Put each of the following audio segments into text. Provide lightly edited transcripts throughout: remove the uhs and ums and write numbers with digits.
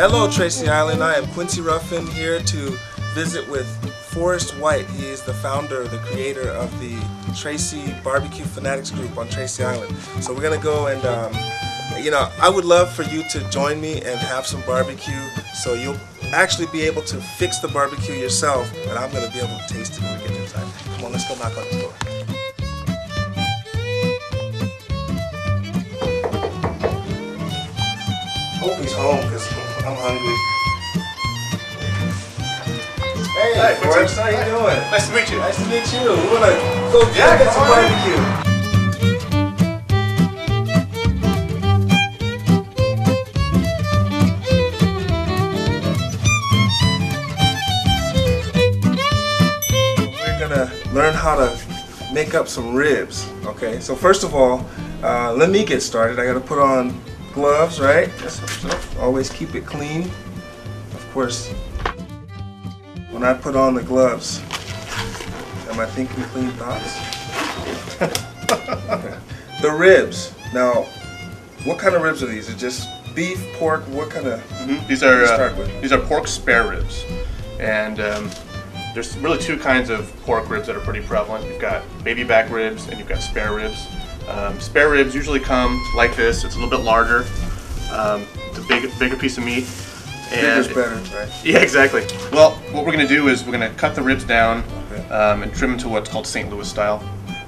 Hello Tracy Island, I am Quincy Ruffin here to visit with Forrest Whyte. He is the founder, the creator of the Tracy BBQ Fanatics group on Tracy Island. So we're going to go and, I would love for you to join me and have some barbecue so you'll actually be able to fix the barbecue yourself, but I'm going to be able to taste it when we get inside. Come on, let's go knock on the door. Hope he's home because I'm hungry. Hey, Forrest, how you doing? Nice to meet you. Nice to meet you. We want to go get some barbecue. We're going to learn how to make up some ribs. Okay, so first of all, let me get started. I got to put on gloves, right? Always keep it clean. Of course, when I put on the gloves, am I thinking clean thoughts? The ribs. Now, what kind of ribs are these? Is it just beef, pork? What kind of? These are pork spare ribs, and there's really two kinds of pork ribs that are pretty prevalent. You've got baby back ribs and you've got spare ribs. Spare ribs usually come like this. It's a little bit larger. It's a bigger piece of meat. Bigger's better, right? Yeah, exactly. Well, what we're going to do is we're going to cut the ribs down and trim them to what's called St. Louis style,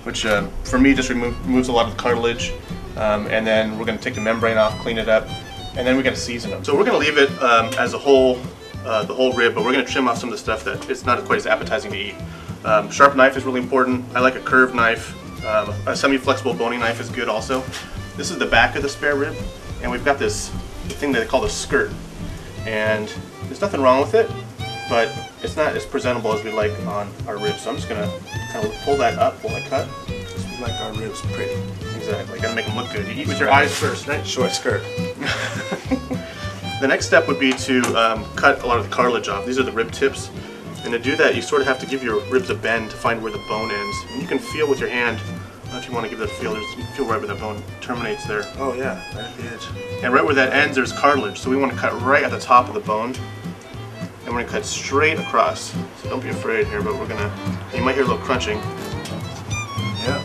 which for me just removes a lot of the cartilage. And then we're going to take the membrane off, clean it up, and then we're going to season them. So we're going to leave it as a whole, the whole rib, but we're going to trim off some of the stuff that it's not quite as appetizing to eat. Sharp knife is really important. I like a curved knife. A semi-flexible boning knife is good also. This is the back of the spare rib, and we've got this thing that they call the skirt. And there's nothing wrong with it, but it's not as presentable as we like on our ribs. So I'm just going to kind of pull that up while I cut. Because we like our ribs pretty. Exactly. Got to make them look good. You eat with your eyes first, right? Short skirt. The next step would be to cut a lot of the cartilage off. These are the rib tips. And to do that, you sort of have to give your ribs a bend to find where the bone ends. And you can feel with your hand, if you want to give that a feel, you can feel right where the bone terminates there. Oh yeah, right at the edge. And right where that ends, there's cartilage. So we want to cut right at the top of the bone. And we're going to cut straight across. So don't be afraid here, but we're going to, you might hear a little crunching. Yeah.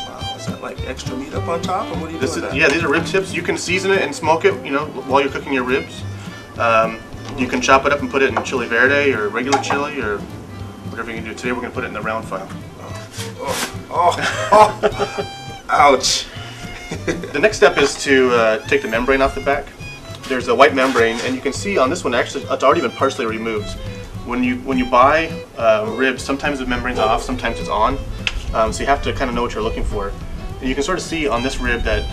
Wow, is that like extra meat up on top, or what are you doing with that? Yeah, these are rib tips. You can season it and smoke it, while you're cooking your ribs. You can chop it up and put it in chili verde or regular chili or whatever you can do. Today we're going to put it in the round file. Ouch. The next step is to take the membrane off the back. There's a white membrane, and you can see on this one actually it's already been partially removed. When you buy ribs, sometimes the membrane's off, sometimes it's on. So you have to kind of know what you're looking for. And you can sort of see on this rib that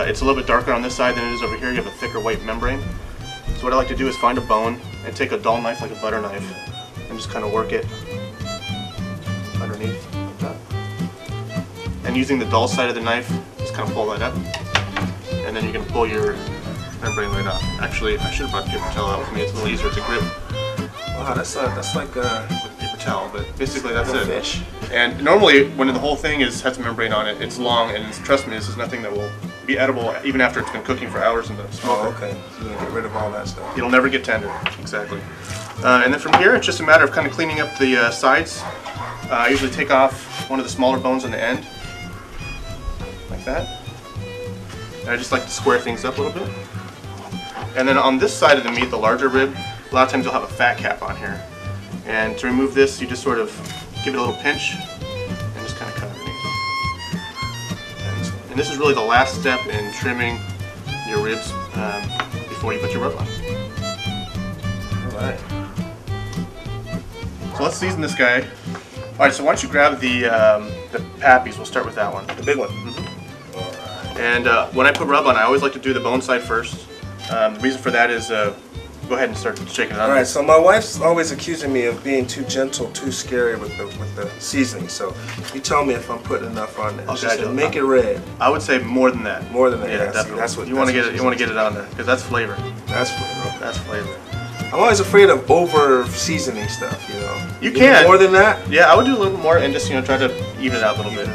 it's a little bit darker on this side than it is over here. You have a thicker white membrane. So what I like to do is find a bone and take a dull knife like a butter knife and just kind of work it underneath like that. And using the dull side of the knife, just kind of pull that up. And then you can pull your membrane right off. Actually, I should have brought paper towel out with me. It's a little easier to grip. Wow, that's like with paper towel, but basically that's it. Fish. And normally, when the whole thing has a membrane on it, it's long, and trust me, this is nothing that will be edible even after it's been cooking for hours in the smoker. Oh, okay. So you're gonna get rid of all that stuff. It'll never get tender. Exactly. And then from here, it's just a matter of kind of cleaning up the sides. I usually take off one of the smaller bones on the end, like that. And I just like to square things up a little bit. And then on this side of the meat, the larger rib, a lot of times you'll have a fat cap on here. And to remove this, you just sort of give it a little pinch and just kind of cut underneath. And this is really the last step in trimming your ribs before you put your rub on. Alright. So let's season this guy. Alright, so why don't you grab the pappies, we'll start with that one. The big one. Alright. And when I put rub on, I always like to do the bone side first. The reason for that is go ahead and start shaking it on. Alright, so my wife's always accusing me of being too gentle, too scary with the seasoning. So you tell me if I'm putting enough on there. Just to make it red. I would say more than that. More than that. Yeah, definitely. That's what you want to get it. You want to get it on there because that's flavor. That's flavor. That's flavor. I'm always afraid of over seasoning stuff. You can more than that. Yeah, I would do a little more and just try to even it out a little bit.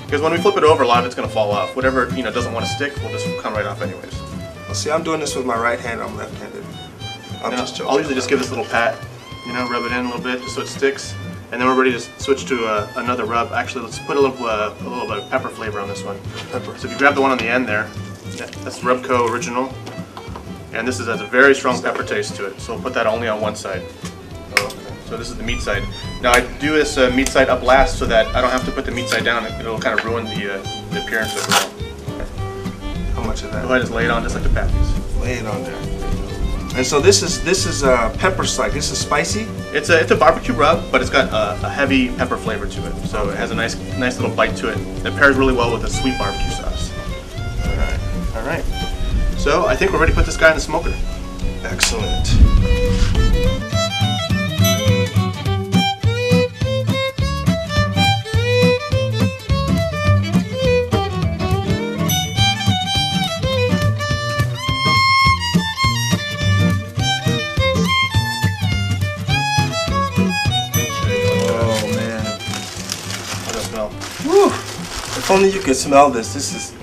Because when we flip it over, a lot of it's going to fall off. Whatever doesn't want to stick will just come right off anyways. Well, see, I'm doing this with my right hand. I'm left-handed. I'll usually just give this a little pat, rub it in a little bit just so it sticks, and then we're ready to switch to another rub. Actually, let's put a little bit of pepper flavor on this one. Pepper. So if you grab the one on the end there, that's Rubco Original, and this has a very strong pepper taste to it. So we'll put that only on one side. So this is the meat side. Now I do this meat side up last so that I don't have to put the meat side down. It'll kind of ruin the appearance of it. How much of that? Go ahead and just lay it on just like the patties. Lay it on there. And so this is pepper like this is spicy. It's a barbecue rub, but it's got a heavy pepper flavor to it. So it has a nice little bite to it. It pairs really well with a sweet barbecue sauce. All right. So I think we're ready to put this guy in the smoker. Excellent. Woo! If only you could smell this. This is...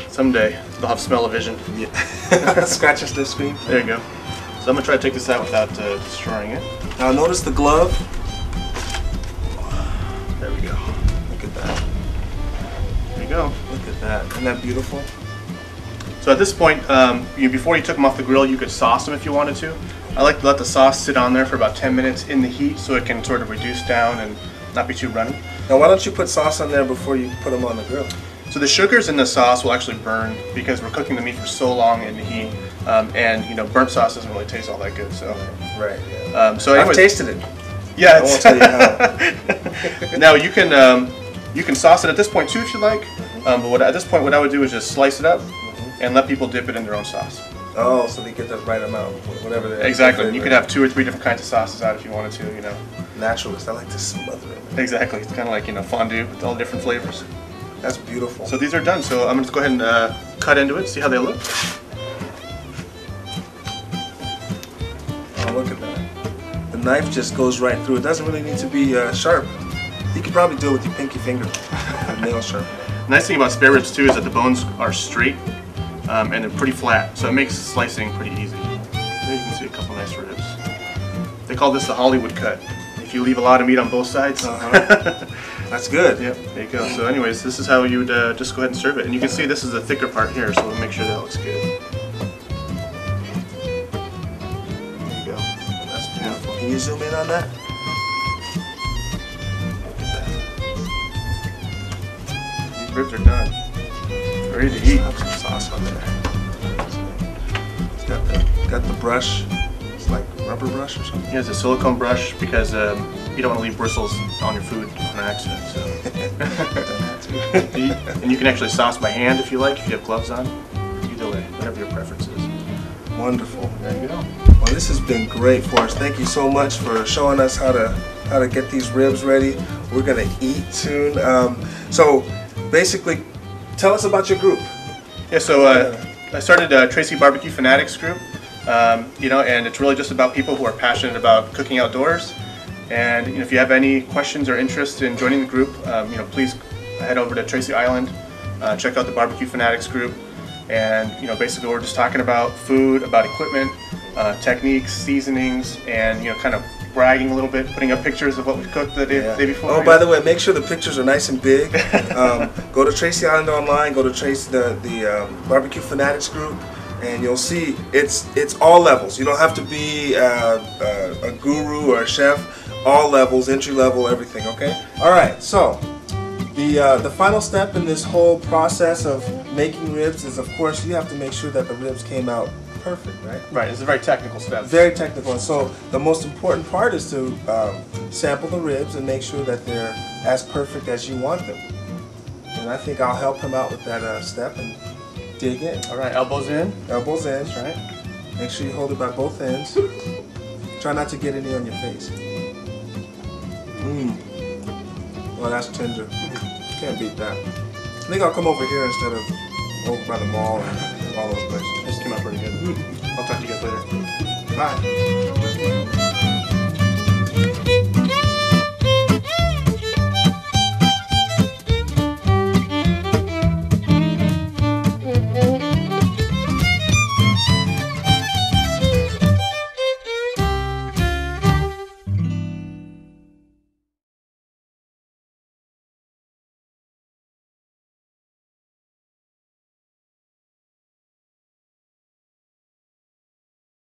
Someday, they'll have smell-o-vision. Yeah. Scratch us this screen. There you go. So I'm going to try to take this out without destroying it. Now notice the glove. There we go. Look at that. There you go. Look at that. Isn't that beautiful? So at this point, before you took them off the grill, you could sauce them if you wanted to. I like to let the sauce sit on there for about 10 minutes in the heat so it can sort of reduce down and not be too runny. Now why don't you put sauce on there before you put them on the grill? So the sugars in the sauce will actually burn because we're cooking the meat for so long in the heat, and burnt sauce doesn't really taste all that good. So right. Yeah. So anyways, I've tasted it. Yeah. I won't tell you how. Now you can sauce it at this point too if you like, but at this point what I would do is just slice it up and let people dip it in their own sauce. Oh, so they get the right amount, whatever they. Exactly. You could have 2 or 3 different kinds of sauces out if you wanted to. Naturalist. I like to smother it. Exactly. It's kind of like fondue with all different flavors. That's beautiful. So these are done. So I'm going to go ahead and cut into it, see how they look. Oh, look at that. The knife just goes right through. It doesn't really need to be sharp. You could probably do it with your pinky finger. Nail sharp. Nice thing about spare ribs too is that the bones are straight and they're pretty flat, so it makes slicing pretty easy. There you can see a couple nice ribs. They call this the Hollywood cut. If you leave a lot of meat on both sides. That's good. Yep, there you go. So anyways, this is how you would just go ahead and serve it. And you can see this is the thicker part here, so we'll make sure that looks good. There you go. That's beautiful. Can you zoom in on that? Look at that. These ribs are done. Ready to eat. Have some sauce on there. It's got the brush. It's like rubber brush or something. Yeah, it's a silicone brush because you don't want to leave bristles on your food on an accident. So. And you can actually sauce by hand if you like, if you have gloves on. Either way, whatever your preference is. Wonderful. There you go. Well, this has been great, Forrest. Thank you so much for showing us how to get these ribs ready. We're gonna eat soon. So basically, tell us about your group. Yeah. So I started Tracy BBQ Fanatics group. And it's really just about people who are passionate about cooking outdoors. And if you have any questions or interest in joining the group, please head over to Tracy Island, check out the BBQ Fanatics group, and basically we're just talking about food, about equipment, techniques, seasonings, and kind of bragging a little bit, putting up pictures of what we cooked the day before. Oh, by the way, make sure the pictures are nice and big. Go to Tracy Island online, go to Tracy the BBQ Fanatics group. And you'll see it's all levels. You don't have to be a guru or a chef. All levels, entry level, everything. Okay. All right. So the final step in this whole process of making ribs is, of course, you have to make sure that the ribs came out perfect, right? Right. It's a very technical step. Very technical. And so the most important part is to sample the ribs and make sure that they're as perfect as you want them. And I think I'll help him out with that step and dig in. All right, elbows in. Elbows in. That's right. Make sure you hold it by both ends. Try not to get any on your face. Well, that's tender. Can't beat that. I think I'll come over here instead of over by the mall and all those places. This came out pretty good. I'll talk to you guys later. Bye.